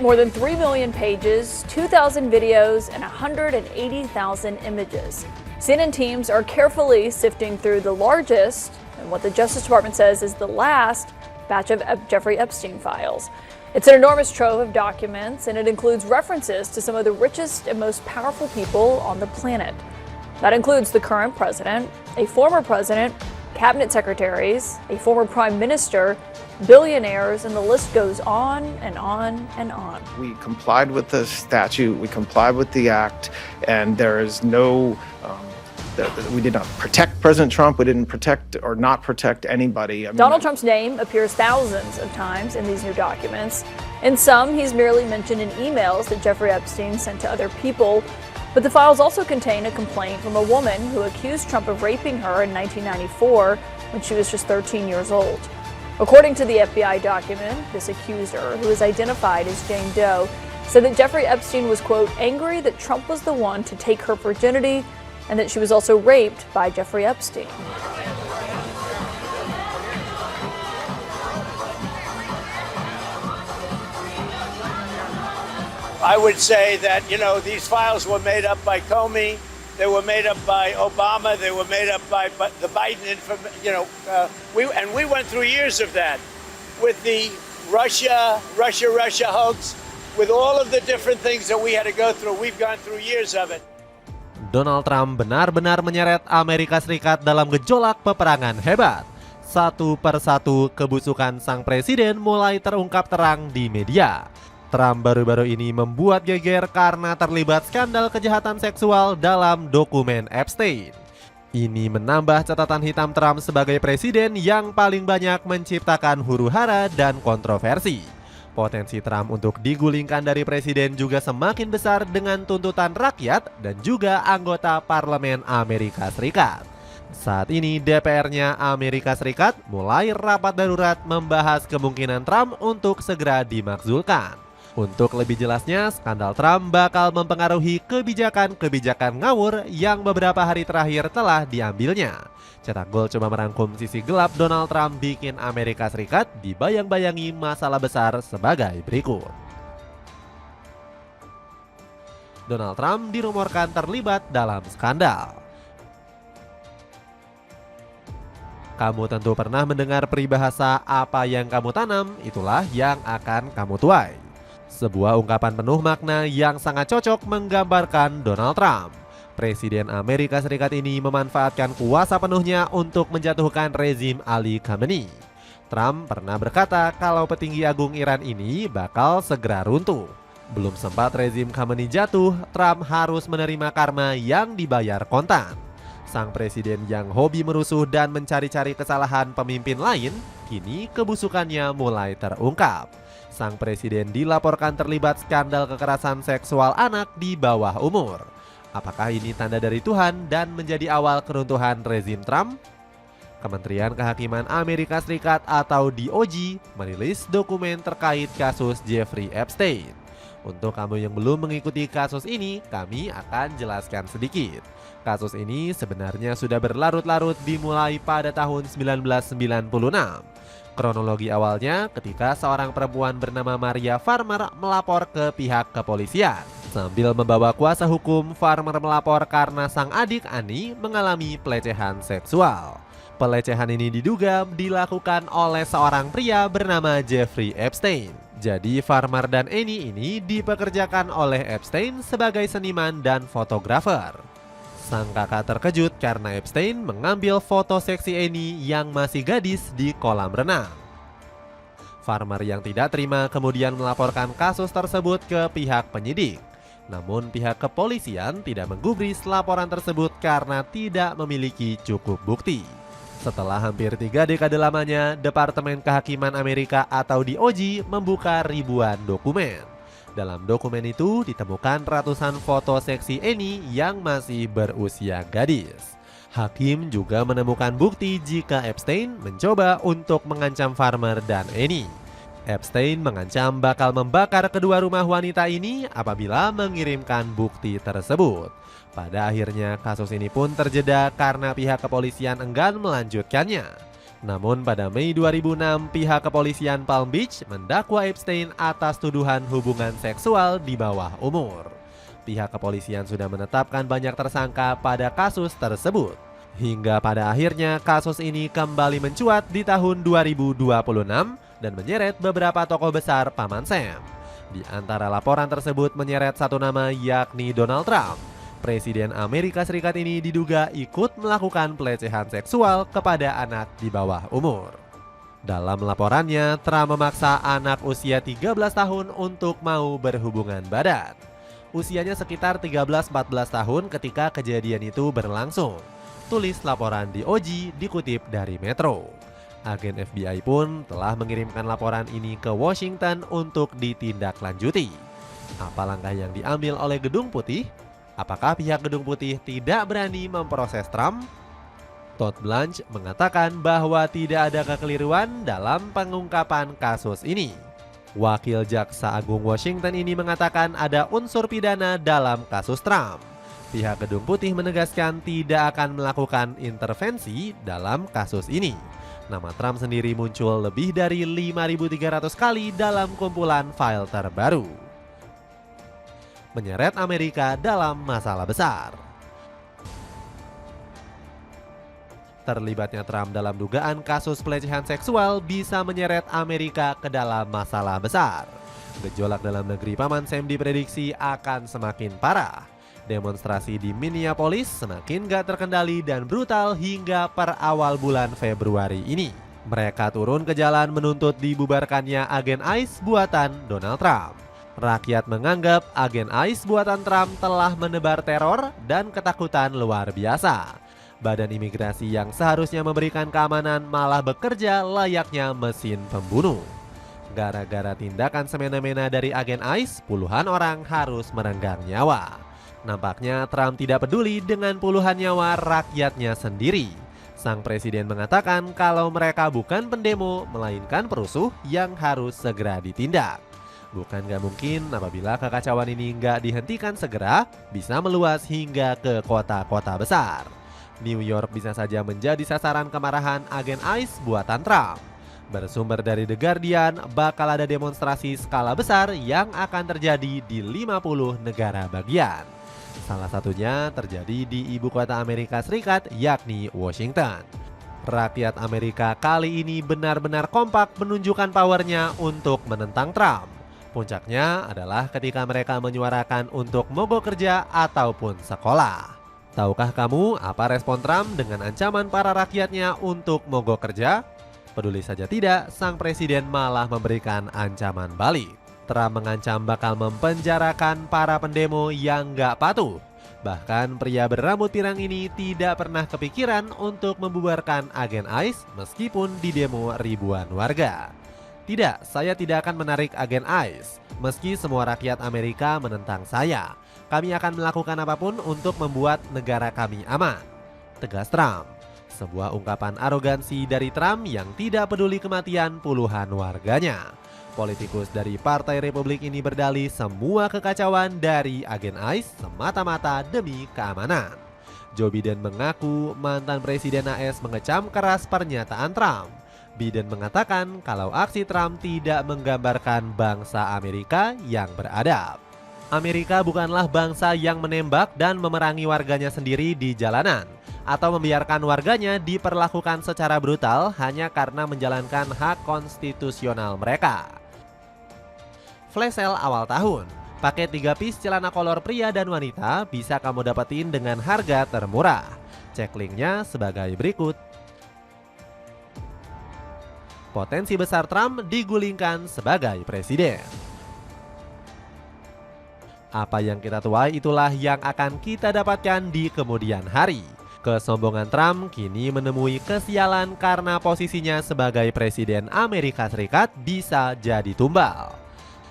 More than 3 million pages, 2,000 videos, and 180,000 images. CNN teams are carefully sifting through the largest, and what the Justice Department says is the last, batch of Jeffrey Epstein files. It's an enormous trove of documents, and it includes references to some of the richest and most powerful people on the planet. That includes the current president, a former president, cabinet secretaries, a former prime minister, billionaires, and the list goes on and on and on. We complied with the statute, we complied with the act, and there is no, we did not protect President Trump, we didn't protect or not protect anybody. Donald Trump's name appears thousands of times in these new documents. In some, he's merely mentioned in emails that Jeffrey Epstein sent to other people. But the files also contain a complaint from a woman who accused Trump of raping her in 1994 when she was just 13 years old. According to the FBI document, this accuser, who is identified as Jane Doe, said that Jeffrey Epstein was, quote, angry that Trump was the one to take her virginity and that she was also raped by Jeffrey Epstein. I would say that, these files were made up by Comey, they were made up by Obama, they were made up by the Biden, we went through years of that with the Russia hoax, with all of the different things that we had to go through. We've gone through years of it. Donald Trump benar-benar menyeret Amerika Serikat dalam gejolak peperangan hebat. Satu persatu kebusukan sang presiden mulai terungkap terang di media. Trump baru-baru ini membuat geger karena terlibat skandal kejahatan seksual dalam dokumen Epstein. Ini menambah catatan hitam Trump sebagai presiden yang paling banyak menciptakan huru-hara dan kontroversi. Potensi Trump untuk digulingkan dari presiden juga semakin besar dengan tuntutan rakyat dan juga anggota parlemen Amerika Serikat. Saat ini DPR-nya Amerika Serikat mulai rapat darurat membahas kemungkinan Trump untuk segera dimakzulkan. Untuk lebih jelasnya, skandal Trump bakal mempengaruhi kebijakan-kebijakan ngawur yang beberapa hari terakhir telah diambilnya. Cetak Gol coba merangkum sisi gelap Donald Trump bikin Amerika Serikat dibayang-bayangi masalah besar sebagai berikut. Donald Trump dirumorkan terlibat dalam skandal. Kamu tentu pernah mendengar peribahasa apa yang kamu tanam, itulah yang akan kamu tuai. Sebuah ungkapan penuh makna yang sangat cocok menggambarkan Donald Trump. Presiden Amerika Serikat ini memanfaatkan kuasa penuhnya untuk menjatuhkan rezim Ali Khamenei. Trump pernah berkata kalau petinggi agung Iran ini bakal segera runtuh. Belum sempat rezim Khamenei jatuh, Trump harus menerima karma yang dibayar kontan. Sang presiden yang hobi merusuh dan mencari-cari kesalahan pemimpin lain, kini kebusukannya mulai terungkap. Sang presiden dilaporkan terlibat skandal kekerasan seksual anak di bawah umur. Apakah ini tanda dari Tuhan dan menjadi awal keruntuhan rezim Trump? Kementerian Kehakiman Amerika Serikat atau DOJ merilis dokumen terkait kasus Jeffrey Epstein. Untuk kamu yang belum mengikuti kasus ini, kami akan jelaskan sedikit. Kasus ini sebenarnya sudah berlarut-larut dimulai pada tahun 1996. Kronologi awalnya ketika seorang perempuan bernama Maria Farmer melapor ke pihak kepolisian. Sambil membawa kuasa hukum, Farmer melapor karena sang adik Ani mengalami pelecehan seksual. Pelecehan ini diduga dilakukan oleh seorang pria bernama Jeffrey Epstein. Jadi Farmer dan Annie ini dipekerjakan oleh Epstein sebagai seniman dan fotografer. Sang kakak terkejut karena Epstein mengambil foto seksi Annie yang masih gadis di kolam renang. Farmer yang tidak terima kemudian melaporkan kasus tersebut ke pihak penyidik. Namun pihak kepolisian tidak menggubris laporan tersebut karena tidak memiliki cukup bukti. Setelah hampir 3 dekade lamanya, Departemen Kehakiman Amerika atau DOJ membuka ribuan dokumen. Dalam dokumen itu ditemukan ratusan foto seksi Annie yang masih berusia gadis. Hakim juga menemukan bukti jika Epstein mencoba untuk mengancam Farmer dan Annie. Epstein mengancam bakal membakar kedua rumah wanita ini apabila mengirimkan bukti tersebut. Pada akhirnya kasus ini pun terjeda karena pihak kepolisian enggan melanjutkannya. Namun pada Mei 2006, pihak kepolisian Palm Beach mendakwa Epstein atas tuduhan hubungan seksual di bawah umur. Pihak kepolisian sudah menetapkan banyak tersangka pada kasus tersebut. Hingga pada akhirnya kasus ini kembali mencuat di tahun 2026 dan menyeret beberapa tokoh besar Paman Sam. Di antara laporan tersebut menyeret satu nama, yakni Donald Trump. Presiden Amerika Serikat ini diduga ikut melakukan pelecehan seksual kepada anak di bawah umur. Dalam laporannya, Trump memaksa anak usia 13 tahun untuk mau berhubungan badan. Usianya sekitar 13-14 tahun ketika kejadian itu berlangsung. Tulis laporan di OG dikutip dari Metro. Agen FBI pun telah mengirimkan laporan ini ke Washington untuk ditindaklanjuti. Apa langkah yang diambil oleh Gedung Putih? Apakah pihak Gedung Putih tidak berani memproses Trump? Todd Blanche mengatakan bahwa tidak ada kekeliruan dalam pengungkapan kasus ini. Wakil Jaksa Agung Washington ini mengatakan ada unsur pidana dalam kasus Trump. Pihak Gedung Putih menegaskan tidak akan melakukan intervensi dalam kasus ini. Nama Trump sendiri muncul lebih dari 5.300 kali dalam kumpulan file terbaru. Menyeret Amerika dalam masalah besar. Terlibatnya Trump dalam dugaan kasus pelecehan seksual bisa menyeret Amerika ke dalam masalah besar. Gejolak dalam negeri Paman Sam diprediksi akan semakin parah. Demonstrasi di Minneapolis semakin gak terkendali dan brutal hingga per awal bulan Februari ini. Mereka turun ke jalan menuntut dibubarkannya agen ICE buatan Donald Trump. Rakyat menganggap agen ICE buatan Trump telah menebar teror dan ketakutan luar biasa. Badan imigrasi yang seharusnya memberikan keamanan malah bekerja layaknya mesin pembunuh. Gara-gara tindakan semena-mena dari agen ICE, puluhan orang harus merenggang nyawa. Nampaknya Trump tidak peduli dengan puluhan nyawa rakyatnya sendiri. Sang presiden mengatakan kalau mereka bukan pendemo, melainkan perusuh yang harus segera ditindak. Bukan gak mungkin apabila kekacauan ini gak dihentikan segera, bisa meluas hingga ke kota-kota besar. New York bisa saja menjadi sasaran kemarahan agen ICE buatan Trump. Bersumber dari The Guardian, bakal ada demonstrasi skala besar yang akan terjadi di 50 negara bagian. Salah satunya terjadi di ibu kota Amerika Serikat, yakni Washington. Rakyat Amerika kali ini benar-benar kompak menunjukkan powernya untuk menentang Trump. Puncaknya adalah ketika mereka menyuarakan untuk mogok kerja ataupun sekolah. Tahukah kamu apa respon Trump dengan ancaman para rakyatnya untuk mogok kerja? Peduli saja tidak, sang presiden malah memberikan ancaman balik. Trump mengancam bakal mempenjarakan para pendemo yang gak patuh. Bahkan pria berambut pirang ini tidak pernah kepikiran untuk membubarkan agen ICE meskipun didemo ribuan warga. Tidak, saya tidak akan menarik agen ICE. Meski semua rakyat Amerika menentang saya, kami akan melakukan apapun untuk membuat negara kami aman, tegas Trump. Sebuah ungkapan arogansi dari Trump yang tidak peduli kematian puluhan warganya. Politikus dari Partai Republik ini berdalih semua kekacauan dari agen ICE semata-mata demi keamanan. Joe Biden mengaku mantan Presiden AS mengecam keras pernyataan Trump. Biden mengatakan kalau aksi Trump tidak menggambarkan bangsa Amerika yang beradab. Amerika bukanlah bangsa yang menembak dan memerangi warganya sendiri di jalanan atau membiarkan warganya diperlakukan secara brutal hanya karena menjalankan hak konstitusional mereka. Flash sale awal tahun, paket 3 piece celana kolor pria dan wanita bisa kamu dapetin dengan harga termurah. Cek linknya sebagai berikut. Potensi besar Trump digulingkan sebagai presiden. Apa yang kita tuai itulah yang akan kita dapatkan di kemudian hari. Kesombongan Trump kini menemui kesialan karena posisinya sebagai Presiden Amerika Serikat bisa jadi tumbal.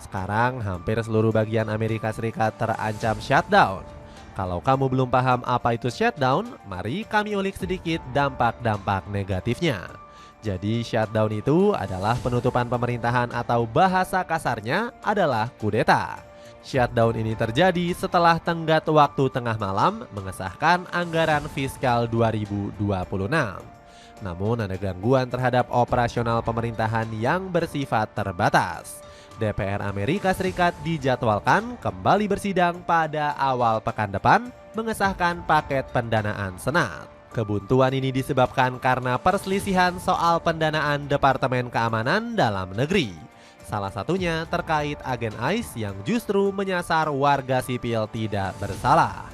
Sekarang hampir seluruh bagian Amerika Serikat terancam shutdown. Kalau kamu belum paham apa itu shutdown, mari kami ulik sedikit dampak-dampak negatifnya. Jadi shutdown itu adalah penutupan pemerintahan atau bahasa kasarnya adalah kudeta. Shutdown ini terjadi setelah tenggat waktu tengah malam mengesahkan anggaran fiskal 2026. Namun ada gangguan terhadap operasional pemerintahan yang bersifat terbatas. DPR Amerika Serikat dijadwalkan kembali bersidang pada awal pekan depan mengesahkan paket pendanaan Senat. Kebuntuan ini disebabkan karena perselisihan soal pendanaan Departemen Keamanan Dalam Negeri. Salah satunya terkait agen ICE yang justru menyasar warga sipil tidak bersalah.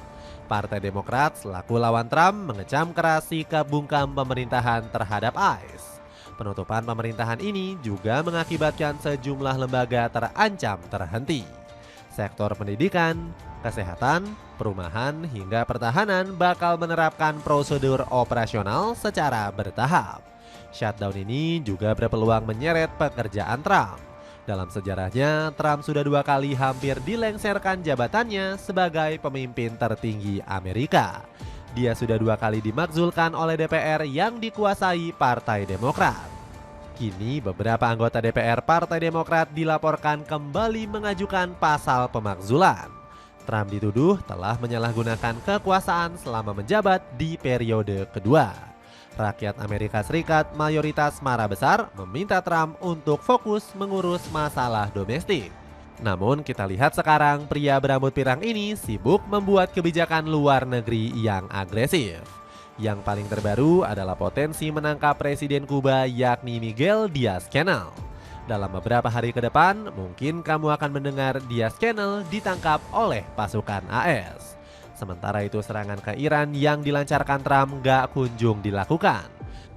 Partai Demokrat selaku lawan Trump mengecam keras sikap bungkam pemerintahan terhadap ICE. Penutupan pemerintahan ini juga mengakibatkan sejumlah lembaga terancam terhenti. Sektor pendidikan, kesehatan, perumahan, hingga pertahanan bakal menerapkan prosedur operasional secara bertahap. Shutdown ini juga berpeluang menyeret pekerjaan Trump. Dalam sejarahnya, Trump sudah 2 kali hampir dilengserkan jabatannya sebagai pemimpin tertinggi Amerika. Dia sudah 2 kali dimakzulkan oleh DPR yang dikuasai Partai Demokrat. Kini beberapa anggota DPR Partai Demokrat dilaporkan kembali mengajukan pasal pemakzulan. Trump dituduh telah menyalahgunakan kekuasaan selama menjabat di periode kedua. Rakyat Amerika Serikat mayoritas marah besar meminta Trump untuk fokus mengurus masalah domestik. Namun kita lihat sekarang pria berambut pirang ini sibuk membuat kebijakan luar negeri yang agresif. Yang paling terbaru adalah potensi menangkap Presiden Kuba yakni Miguel Diaz-Canel. Dalam beberapa hari ke depan mungkin kamu akan mendengar Diaz-Canel ditangkap oleh pasukan AS. Sementara itu serangan ke Iran yang dilancarkan Trump gak kunjung dilakukan.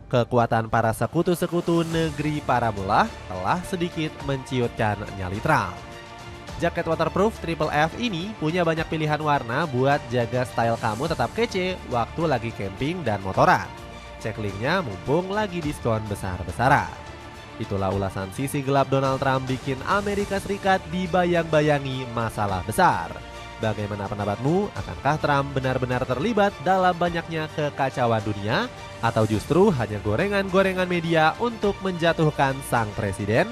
Kekuatan para sekutu-sekutu negeri para mullah telah sedikit menciutkan nyali Trump. Jaket waterproof Triple F ini punya banyak pilihan warna buat jaga style kamu tetap kece waktu lagi camping dan motoran. Cek linknya mumpung lagi diskon besar-besaran. Itulah ulasan sisi gelap Donald Trump bikin Amerika Serikat dibayang-bayangi masalah besar. Bagaimana pendapatmu? Akankah Trump benar-benar terlibat dalam banyaknya kekacauan dunia? Atau justru hanya gorengan-gorengan media untuk menjatuhkan sang presiden?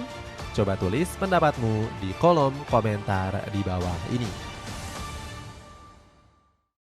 Coba tulis pendapatmu di kolom komentar di bawah ini.